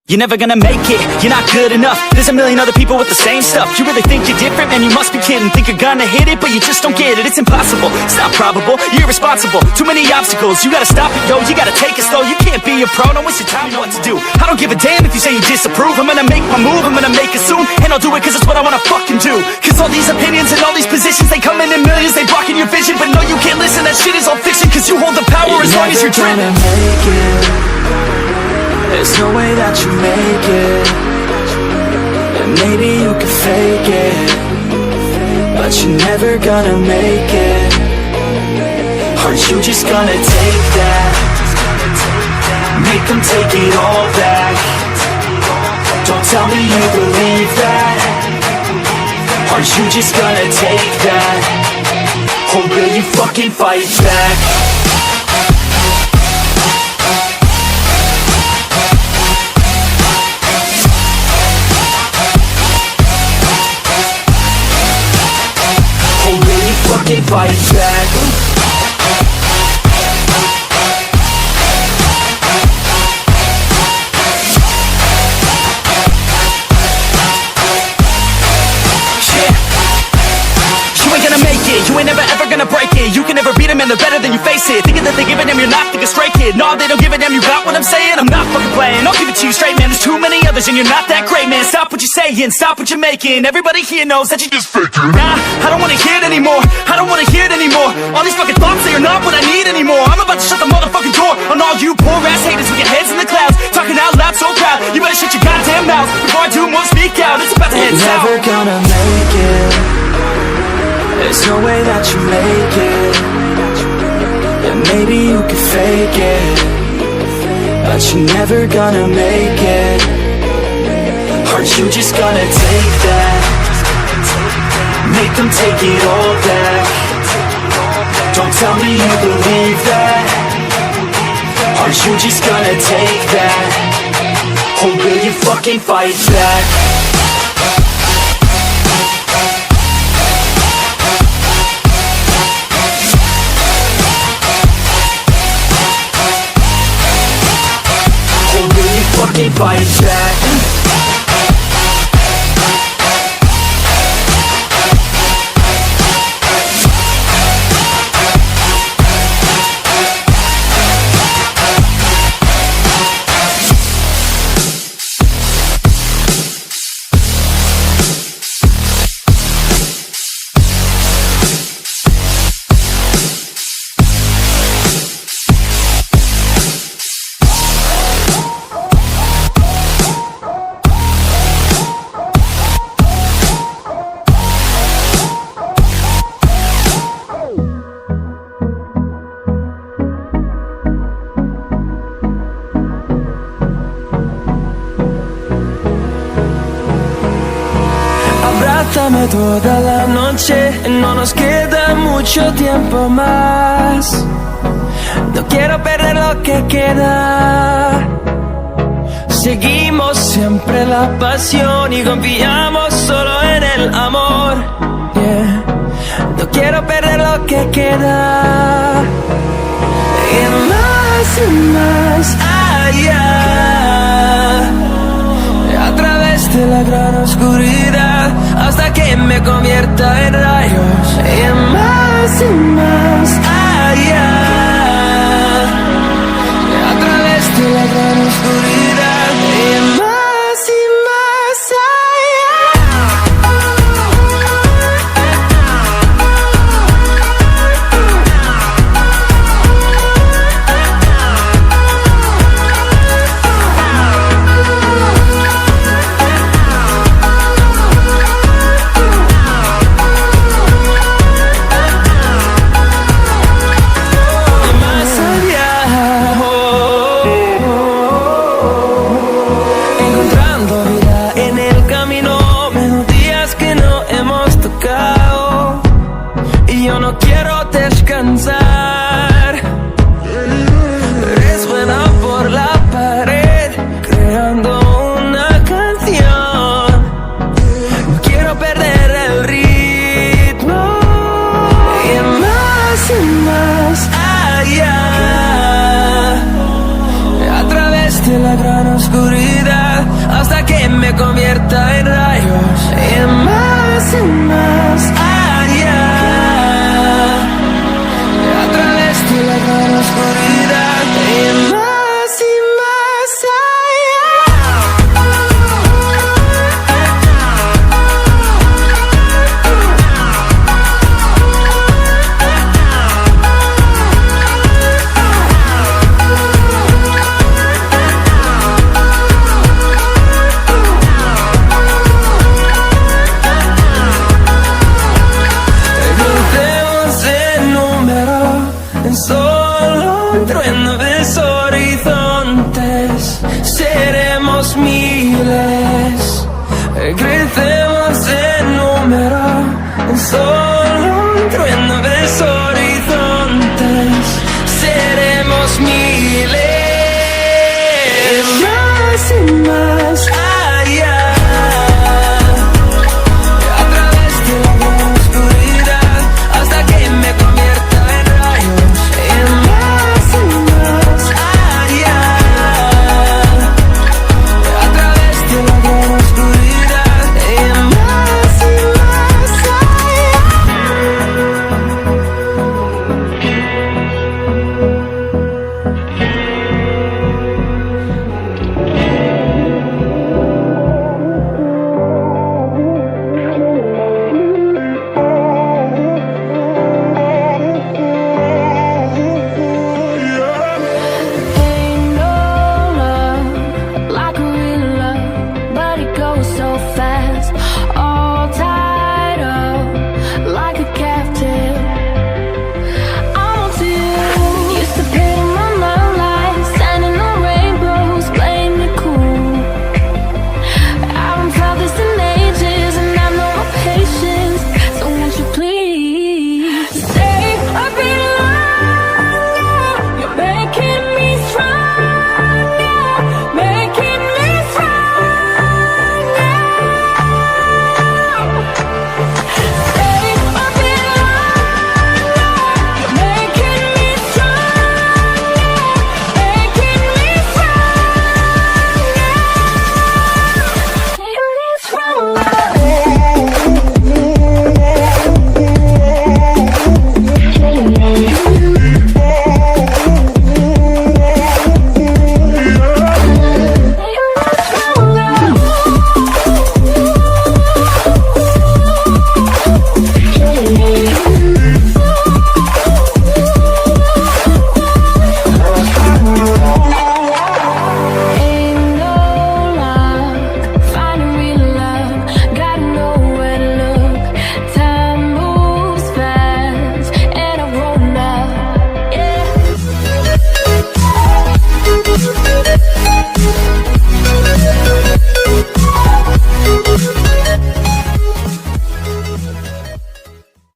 You're never gonna make it, you're not good enough. There's a million other people with the same stuff. You really think you're different? Man, you must be kidding. Think you're gonna hit it, but you just don't get it. It's impossible, it's not probable, you're irresponsible. Too many obstacles, you gotta stop it, yo. You gotta take it slow, you can't be a pro. Don't waste your time, you know what to do. I don't give a damn if you say you disapprove. I'm gonna make my move, I'm gonna make it soon. And I'll do it cause it's what I wanna fucking do. Cause all these opinions and all these positions, they come in millions, they blocking your vision. But no, you can't listen, that shit is all fiction. Cause you hold the power as long as you're driven. There's no way that you make it. And maybe you can fake it, but you're never gonna make it. Aren't you just gonna take that? Make them take it all back. Don't tell me you believe that. Aren't you just gonna take that? Or will you fucking fight back? Fucking fight back. You ain't gonna make it, you ain't never ever gonna break it. You can never beat them and they're better than you face it. Thinking that they give a damn, you're not, think a straight kid. No, they don't give a damn, you got what I'm saying? I'm not fucking playing, I'll give it to you straight, man. There's too many others and you're not that great, man. Stop what you're saying, stop what you're making. Everybody here knows that you just faking. Nah, I don't wanna hear it anymore, I don't wanna hear it anymore. All these fucking thoughts, they are not what I need anymore. I'm about to shut the motherfucking door on all you poor ass haters with your heads in the clouds, talking out loud so proud. You better shut your goddamn mouth before I do more speak out. It's about to head south. You're never gonna make it. There's no way that you make it. And maybe you can fake it, but you're never gonna make it. Aren't you just gonna take that? Make them take it all back. Don't tell me you believe that. Aren't you just gonna take that? Or will you fucking fight back? Fucking fight back. Abrázame toda la noche, no nos queda mucho tiempo más. No quiero perder lo que queda. Seguimos siempre la pasión y confiamos solo en el amor. Yeah. No quiero perder lo que queda. Y más allá, a través de la gran oscuridad, hasta que me convierta en rayos. Y más allá, a través de la gran oscuridad. Y más resuena por la pared, creando una canción. No quiero perder el ritmo. Y más allá, a través de la gran oscuridad, me convierta en rayos y más allá, a través de la gran oscuridad y más allá. Crecemos en número, en solo un trueno de horizontes. Seremos miles, más y más.